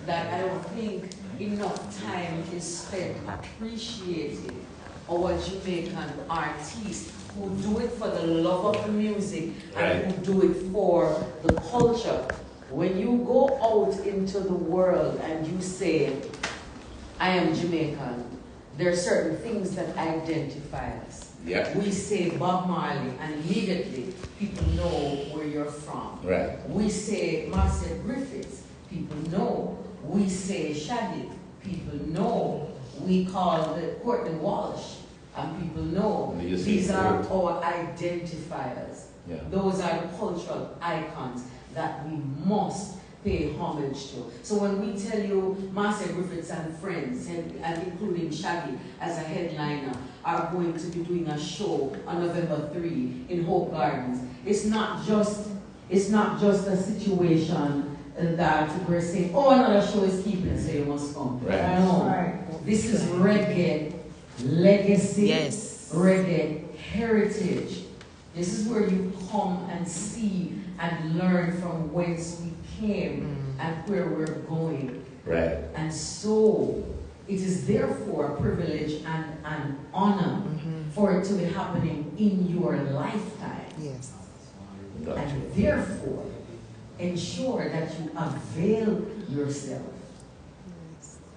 that I don't think enough time is spent appreciating our Jamaican artists who do it for the love of the music and who do it for the culture. When you go out into the world and you say, I am Jamaican, there are certain things that identify us. Yeah. We say Bob Marley and immediately people know where you're from. Right. We say Marcia Griffiths, people know. We say Shaggy, people know. We call the Courtney Walsh, and people know. These are our identifiers. Yeah. Those are the cultural icons that we must pay homage to. So when we tell you Marcia Griffiths and friends, and including Shaggy as a headliner, are going to be doing a show on November 3 in Hope Gardens, it's not just a situation that we're saying, oh, another show is keeping, so you must come. Right. No, this is reggae legacy, yes. Reggae heritage. This is where you come and see and learn from whence we came and where we're going. Right. And so it is therefore a privilege and an honor for it to be happening in your lifetime. Yes. Gotcha. And therefore, ensure that you avail yourself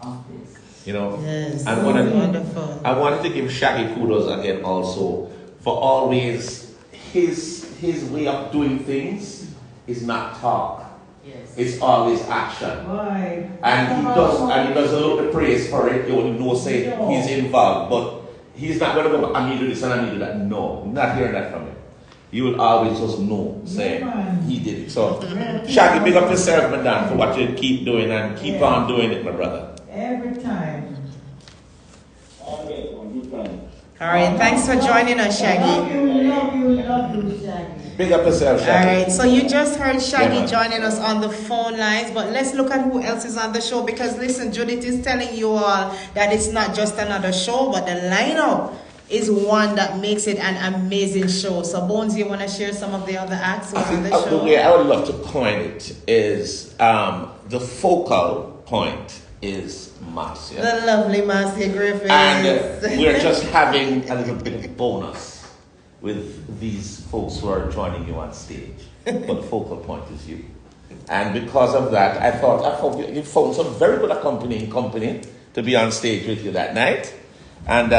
of this. You know, Yes. I wanted to give Shaggy kudos again also for always his way of doing things is not talk. Yes. It's always action. Right. And he does a little bit praise for it. You only know say he's involved, but he's not gonna go, I need to do this and I need to do that. No, not hearing that from him. You will always just know, say he did it. So Shaggy, big up yourself, madam, for what you keep doing and keep on doing it, my brother. Every time. All right, thanks for joining us, Shaggy. Love you, Shaggy. Big up yourself, Shaggy. All right, so you just heard Shaggy Yeah, joining us on the phone lines, but let's look at who else is on the show, because listen, Judith is telling you all that it's not just another show, but the lineup is one that makes it an amazing show. So Bones, you want to share some of the other acts who are on the The show? way I would love to coin it is the focal point is Marcia. The lovely Marcia Griffiths. And we're just having a little bit of bonus with these folks who are joining you on stage. But the focal point is you. And because of that, I thought you found some very good accompanying company to be on stage with you that night. And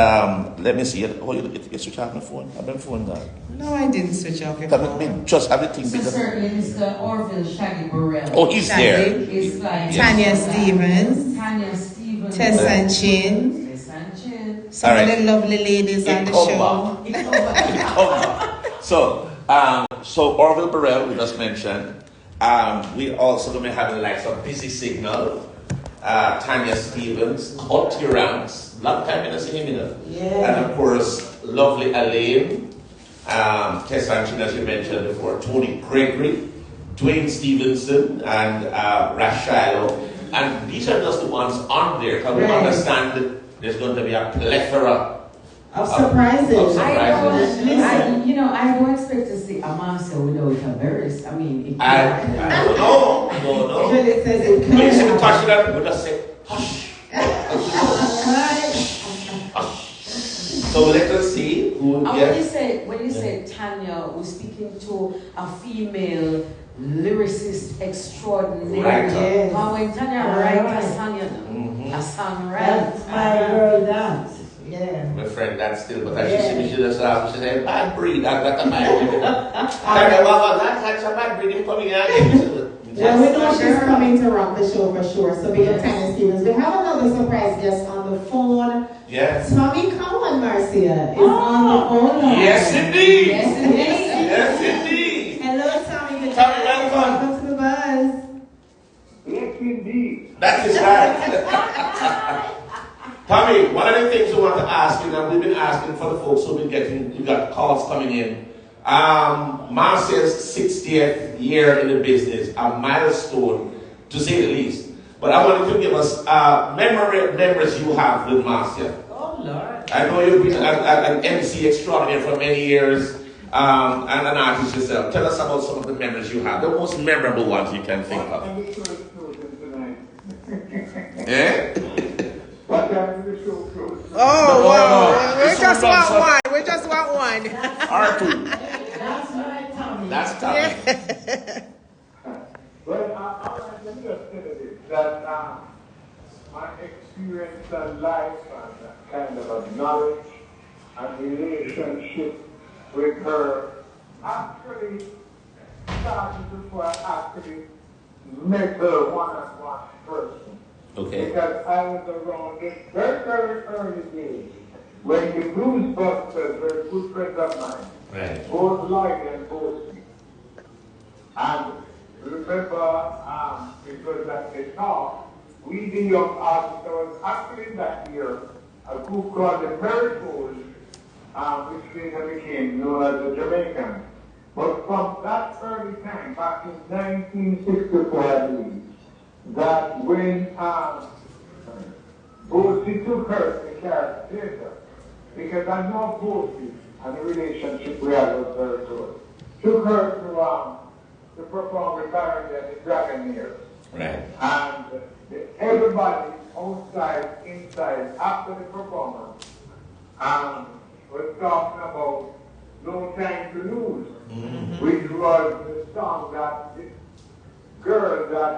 let me see. Oh, you switch off my phone? I've been phone down. No, I didn't switch off your Can phone. we just have the thing So certainly Mr. Orville Shaggy Burrell. Oh, he's there. It's like Tanya Stevens. Tanya Stevens. Tess and Chin. Tess and Chin. Some of the lovely ladies on the show. So Orville Burrell, we just mentioned. We also going to have the likes of Busy Signal, Tanya Stevens, Hot Rams. Long time in the same, Yeah. and of course, lovely Elaine, Tess Anchin, as you mentioned before, Tony Gregory, Dwayne Stevenson, and Rashilo. And these are just the ones on there, because we understand that there's going to be a plethora Of surprises. I don't expect to see a Marcia without a Veris. I mean, no. Julie says it When you see can. touch that, we just say, hush. So let us see who. And when you say Tanya, we're speaking to a female lyricist extraordinaire. Right. But when Tanya writes a song, a songwriter. That's my girl dance. Yeah. My friend, that's still, but as she see me, she just she said, bad breed, I got a bad breed. That's a bad breed, him coming out. Well, we know she's coming to rock the show for sure. So big up Tanya Stevens. We have another surprise guest on the phone. Yes. Tommy Cowan, Marcia, is on the phone line. Yes, indeed. Yes, indeed. Yes, indeed. Hello, Tommy. Good Tommy, night. welcome. Welcome to the buzz. Yes, indeed. That is right. Tommy, one of the things we want to ask you, and we've been asking for the folks who've been getting, you got calls coming in. Marcia's 60th year in the business, a milestone to say the least. But I wanted to give us memories you have with Marcia. Oh, Lord. I know you've been an MC extraordinaire for many years and an artist yourself. Tell us about some of the memories you have, the most memorable ones you can think of. Thank you for tonight. just want one. We just want one. Or two. That's right, Tommy. That's Tommy. Yeah. Well, I let me just say this, that my experience in life and kind of a knowledge and relationship with her actually started before I actually met her one-on-one person. Okay. Because I was around this very, very early days when the Blues Busters were good friends of mine. Right. Both Lloyd and both me. And remember, it was at the top, we the young artists, there was actually in that year a group called the Miracles, which later became known as the Jamaicans. But from that early time, back in 1964, I believe, that when Bosie took her to Carrot Theatre, because I know Bosie and the relationship we had was very good, took her to perform with Barry at the Dragonaires. Right. And everybody outside, inside, after the performance, was talking about No Time to Lose, which was the song that this girl that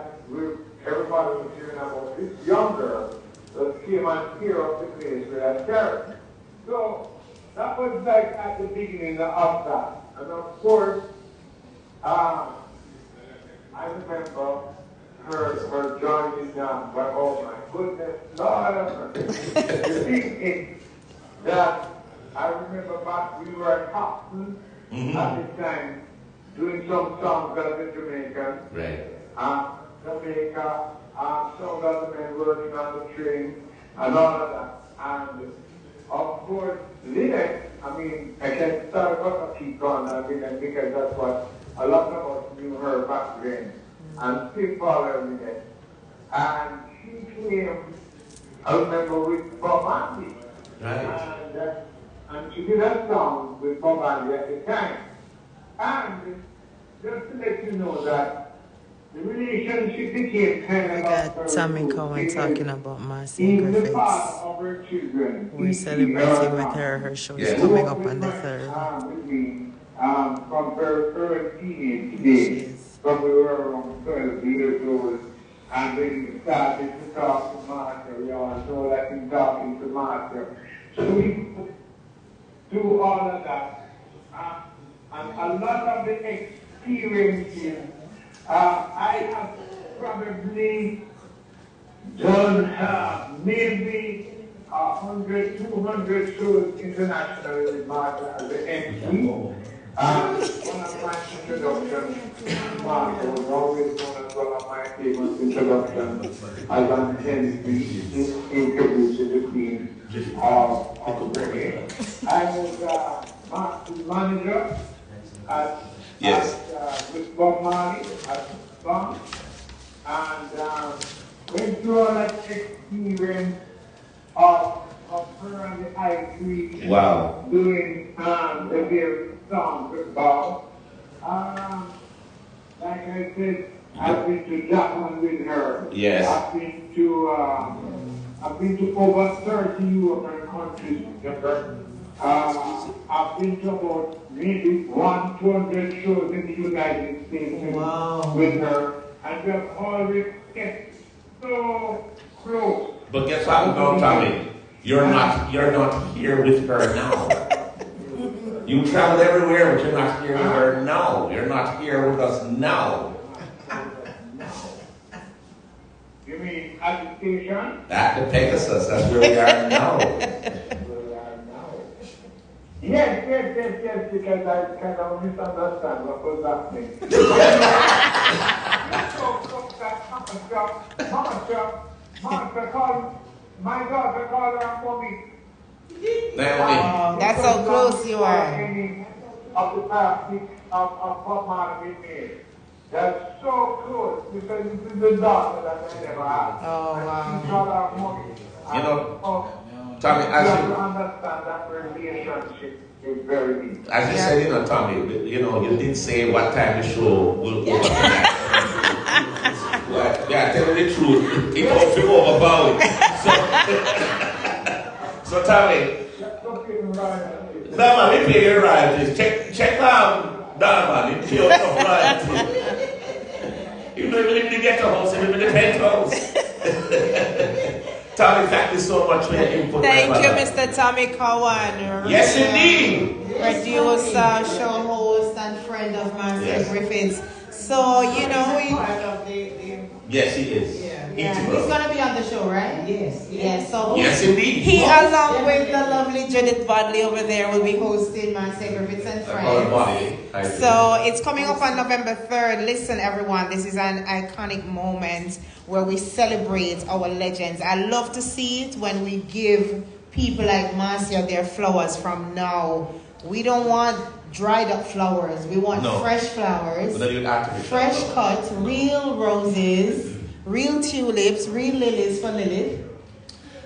everybody was hearing about, this young girl that came and tear up the place with that character. So that was like at the beginning of that. And of course, I remember her joining but oh my goodness, Lord, the big thing that I remember back, we were at Houston at the time doing some songs as a Jamaican. Right. Jamaica, some other men working on the train and all of that. And of course, Lynette, I mean, I can start to keep going on Lynette because that's what a lot of us knew her back then. And still follow Lynette. And she came, I remember, with Bob Andy. Right. And she did a song with Bob Andy at the time. And just to let you know that the relationship became kind of... We got Tommy Cohen talking about Marcia Griffiths. We're celebrating with her. Her show is coming up on the 3rd. From very early teenage days, from we were around 12 years old, and when we started to talk to Marcia, we all know that in talking to Marcia. So we do all of that. And a lot of the experiences, I have probably done maybe 100, 200 shows internationally with Marcia as the MC. One of my introductions, Marcia was always one of my famous introductions as an MC introducing the Queen of the reggae. I was Marcia's manager with Bob Marley at Bond, and went through all that experience of her and the I3 doing the various songs with Bob. Like I said, I've been to Japan with her. Yes. I've been to over 30 European countries with her. I've been to about maybe 200 shows in the United States with her, and we have always kept so close. But guess what now, Tommy? You're not here with her now. You travel everywhere, but you're not here with her now. You're not here with us now. You mean at the station? At the Pegasus, that's where we are now. Yes, because I kind of misunderstand what was happening. Marcia called, my daughter called her mommy. Naomi. That's how close you are. Of the past of Bob Marley made. That's so close because this is the daughter that I never had. Oh, wow. She called her mommy. You know, Tommy, you have to understand that relationship is very deep. As you said, you know, Tommy, you know, you didn't say what time the show will open tonight. Yeah, tell you the truth. It won't be over Bowie. So Tommy, royalties. No, man, we pay your royalties. Check Donovan, he pay us some royalties. You don't even live in the ghetto house, you live in the penthouse. Tommy, thank you so much for your input. Thank you, Mr. Tommy Cowan. Yes, indeed. Producer, show host, and friend of Marcia Griffiths. So, you know, Yes, he is. he's gonna be on the show, right? Yes. Yes. So Yes, indeed. he, along with the lovely Judith Bodley over there, will be hosting Marcia Griffiths and Friends. So it's coming up on November 3rd. Listen, everyone, this is an iconic moment where we celebrate our legends. I love to see it when we give people like Marcia their flowers from now. We don't want dried up flowers. We want fresh flowers, fresh cut, real roses, real tulips, real lilies for Lilith.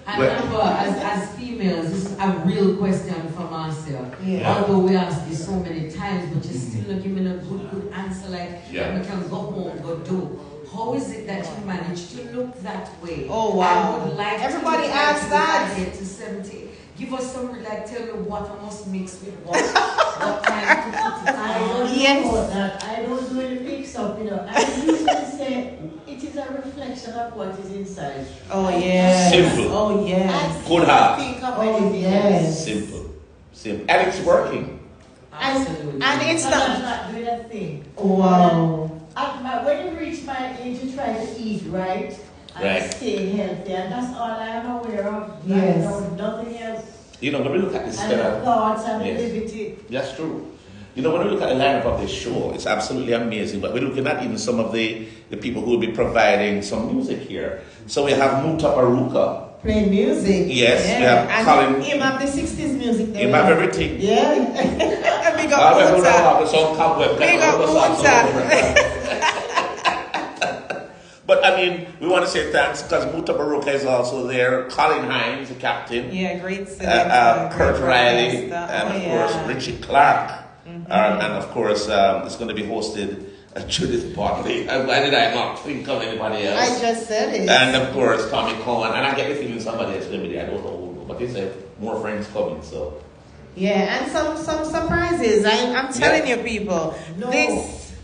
And remember, as females, this is a real question for Marcia. Yeah. Although we asked this so many times, but you still not giving a good answer like we can go home, go do. How is it that you managed to look that way? Oh wow! I would like everybody to asks that. To 70. Give us some, like, tell me what I must mix with what. What time to put it I don't know that. I don't do any mix up, you know. I usually say it is a reflection of what is inside. Oh yes. Simple. Oh yes. Good heart. Think of Oh anything yes. Simple. And it's working. Absolutely. And it's I'm not. not doing a thing. Wow. When you reach my age, you try to eat right and stay healthy, and that's all I am aware of. Yes. I know nothing else. You know, when we look at this, And the thoughts and the liberty. that's true. You know, when we look at the lineup of this show, it's absolutely amazing. But we're looking at even some of the people who will be providing some music here. So we have Muta Baruka. Playing music. Yes, Yeah. we have And Colin. him have the 60s music there. Him have everything. Yeah. Big up Well, we don't Muta. have some cobweb. Big up Muta. But I mean, we want to say thanks because Muta Baruka is also there. Colin Hines, the captain. Yeah, great selector. Kurt Riley, broadcaster. and Oh, of yeah. course Richie Clark. And of course, it's going to be hosted Judith Bodley. Why did I not think of anybody else? I just said it. And of course, Tommy Cohen. And I get the feeling somebody else going to be there. I don't know who, but they said more friends coming. So Yeah, and some surprises. I'm telling you, people. No.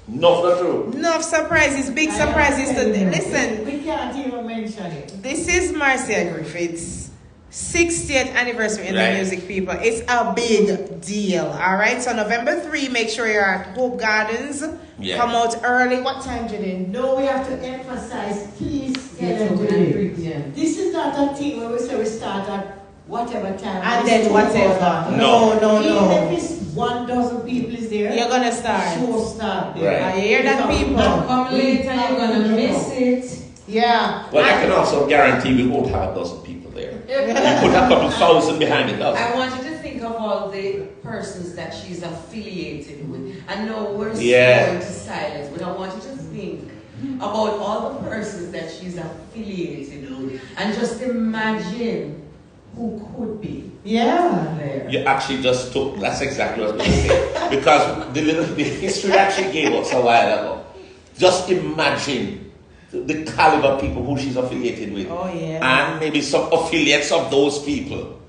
no, not true. Enough surprises, big surprises today. Listen, We can't even mention it. this is Marcia Griffiths' 60th anniversary in Right. the music, people. It's a big deal, all right? So November 3, make sure you're at Hope Gardens. Yeah. Come out early. What time, Judith? No, we have to emphasize, please Get get up into and it. drink, yeah. This is not a thing where we say we start at whatever time. And It's then 2 whatever. hours. No. Even if it's 1 dozen people is there, You're gonna start. show start. Right. I hear that, people. Come later, you're gonna miss it. Yeah. Well, I can also guarantee we won't have a dozen people there. We put a couple thousand behind it. I want you to think of all the persons that she's affiliated with. I know we're Yeah. going to silence, but I want you to think about all the persons that she's affiliated with. And just imagine who could be Yeah. there. You actually just took, that's exactly what I was going to say. Because the history that she gave us a while ago, just imagine the caliber of people who she's affiliated with. Oh, yeah. And maybe some affiliates of those people.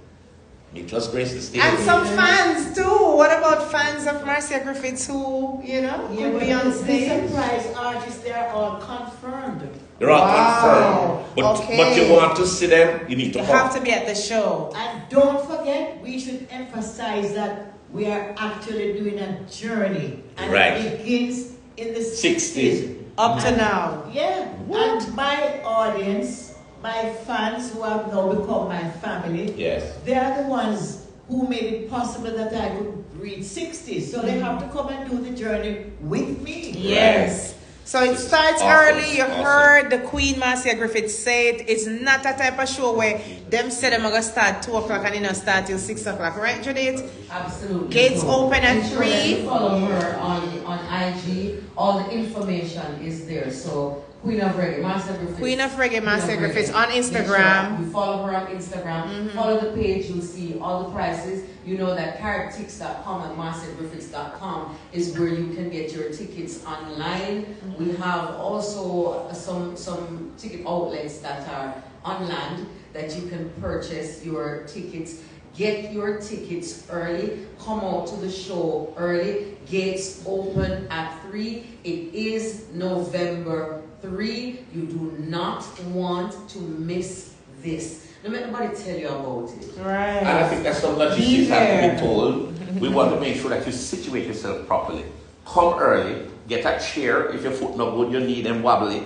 It was grace the stage. And some fans too. What about fans of Marcia Griffiths who, Yeah, could be but on the stage? surprise artists, they're all confirmed. They're all Wow. confirmed. Okay. But you want to see them, you need to You come. have to be at the show. And don't forget, we should emphasize that we are actually doing a journey. And Right. it begins in the 60s. Up to now. Yeah. And my audience, my fans who have now become my family, Yes. they are the ones who made it possible that I could reach 60. So they have to come and do the journey with me. Yes. So it starts Awesome. early. You Awesome. heard the Queen Marcia Griffiths say it. It's not a type of show where them say them are going to start 2 o'clock and not start till 6 o'clock. Right, Judith? Absolutely. Gates open at Make sure that 3. you follow her on IG. All the information is there. So Queen of Reggae, Marcia Griffiths. Queen of Reggae, Marcia Queen of Griffiths Reggae. on Make Instagram. sure you follow her on Instagram. Follow the page. You'll see all the prices. You know that carrotix.com and marciagriffiths.com is where you can get your tickets online. We have also some ticket outlets that are on land that you can purchase your tickets. Get your tickets early. Come out to the show early. Gates open at 3. It is November 3. You do not want to miss this. Don't let nobody tell you about it. Right. And I think that's some logistics have to be told. We want to make sure that you situate yourself properly. Come early, get a chair. If your foot not good, you need them wobbly.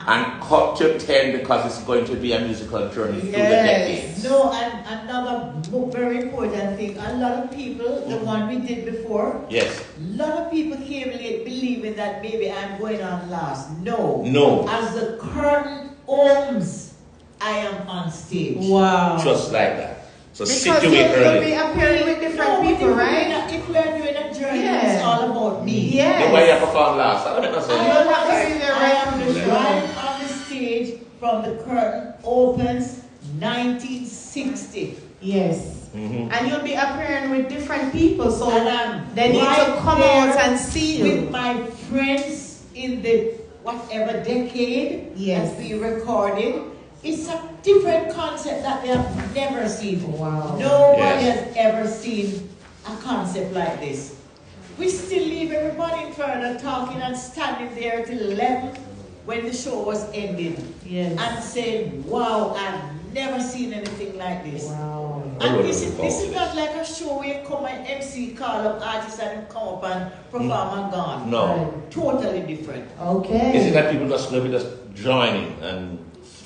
And cut to 10 because it's going to be a musical journey through the decades. No, and another very important thing, a lot of people, the one we did before, Yes. a lot of people came late believing that maybe I'm going on last. No. No. As the curtain opens, I am on stage. Wow. Just like that. So Because situate you'll be early. appearing with different people, right? If we are doing a journey, Yeah. it's all about me. Yes. The way you perform last. I don't know. You don't have to see them right from the show. Right on the stage from the curtain opens 1960. Yes. Mm-hmm. And you'll be appearing with different people, so And I'm they need right to come there out and see you. with my friends in the whatever decade Yes. that we recorded. It's a different concept that they have never seen. Wow. Nobody Yes. has ever seen a concept like this. We still leave everybody in front talking and standing there till 11 when the show was ending. Yes. And saying, wow, I've never seen anything like this. Wow. And this is not like a show where you come and MC, call up artists and come up and perform and gone. No. Totally different. Okay. Is it that people just going to be just joining and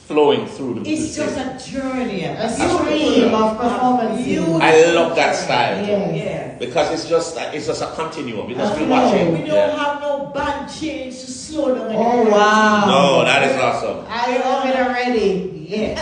flowing through the It's just a journey. A stream of performances. I love that style. Yes. Yeah. Because it's just a continuum. You just be Okay. watching. We don't Yeah. have no band change to slow down. Oh, wow. No, that is awesome. I love it already. Yes.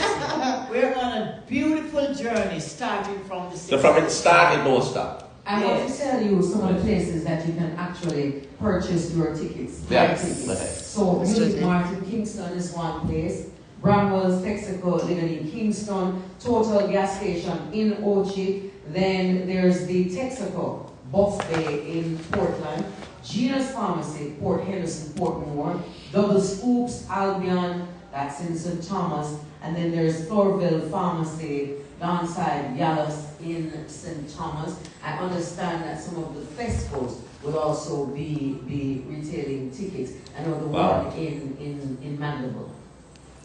We're on a beautiful journey starting from the So from the start, it don't stop. I want to tell you some of the places that you can actually purchase your tickets. Yeah. Buy tickets. Okay. So, Music Mart in Kingston is one place. Bramwell's Texaco Living in Kingston. Total Gas Station in Ochi. Then there's the Texaco Buff Bay in Portland. Gina's Pharmacy, Port Henderson, Portmore. Double Scoops, Albion, that's in St. Thomas. And then there's Thorville Pharmacy, downside Yallis in St. Thomas. I understand that some of the festivals will also be retailing tickets. I know the Wow. one in Mandeville.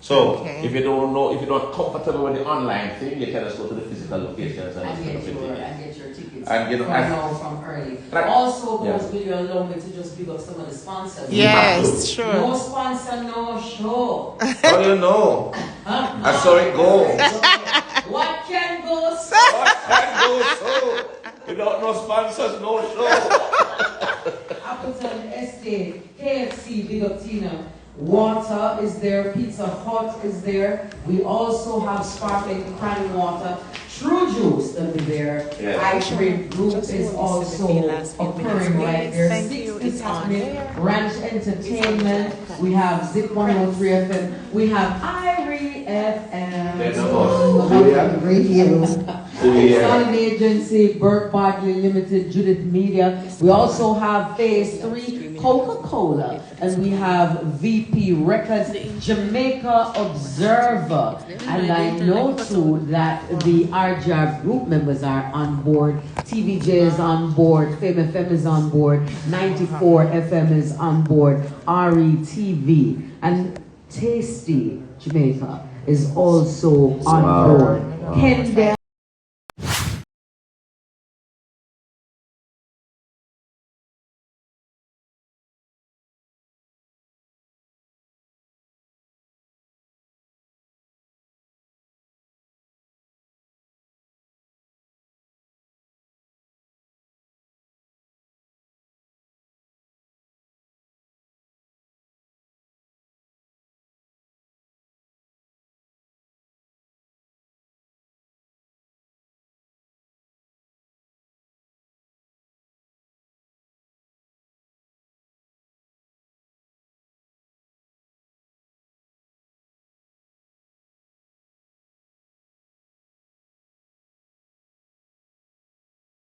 So Okay. if you don't know, if you're not comfortable with the online thing, you can just go to the physical locations and And pick up get your your, ticket. and get your tickets And, you know, from and- now, from early. Right. Also, Yeah. will you allow me to just pick up some of the sponsors? Yes, sure. No sponsor, no show. How do you know? I saw it go. What can go so? What can go so? Without no sponsors, no show. Appleton Estate, KFC, Big Up Tina. Water is there, Pizza Hut is there. We also have sparkling cranny water. True Juice will be there. Yeah. Ice Cream Group is also occurring right there. Thank 6 you. is It's on happening. there. Ranch Entertainment. We have Zip 103 FM. We have Irie FM. There's a boss. Radio. Solid Agency, Burke Bartley Limited, Judith Media. We also have Phase 3, Coca-Cola. And we have VP Records, Jamaica Observer. And I know too that the RJR group members are on board. TVJ is on board. Fame FM is on board. 94 FM is on board. RETV. And Tasty Jamaica is also on board. Kendall